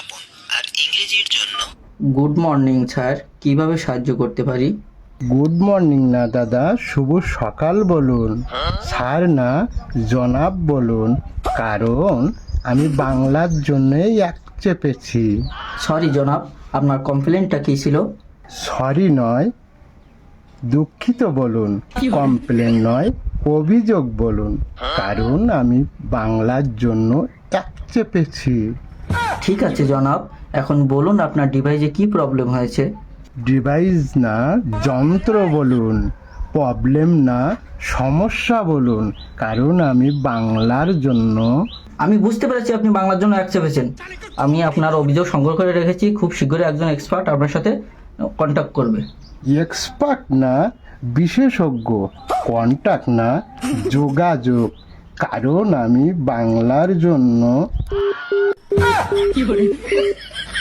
প্রতিস্থাপন আর ইংরেজির জন্য গুড মর্নিং স্যার, কিভাবে সাহায্য করতে পারি? গুড মর্নিং না দাদা, শুভ সকাল বলুন। স্যার না, জনাব বলুন, কারণ আমি বাংলার জন্যই এক চেপেছি। সরি জনাব, আপনার কমপ্লেনটা কী ছিল? সরি নয়, দুঃখিত বলুন। কমপ্লেন নয়, অভিযোগ বলুন, কারণ আমি বাংলার জন্য এক চেপেছি। ঠিক আছে জনাব, এখন বলুন আপনার ডিভাইসে কি প্রবলেম হয়েছে? ডিভাইস না, যন্ত্র বলুন। প্রবলেম না, সমস্যা বলুন, কারণ আমি বাংলার জন্য। আমি বুঝতে পেরেছি আপনি বাংলার জন্য এক চেপেছেন। আমি আপনার অভিযোগ সংগ্রহ করে রেখেছি, খুব শীঘ্রই একজন এক্সপার্ট আপনার সাথে কন্ট্যাক্ট করবে। এক্সপার্ট না, বিশেষজ্ঞ। কন্টাক্ট না, যোগাযোগ, কারণ আমি বাংলার জন্য।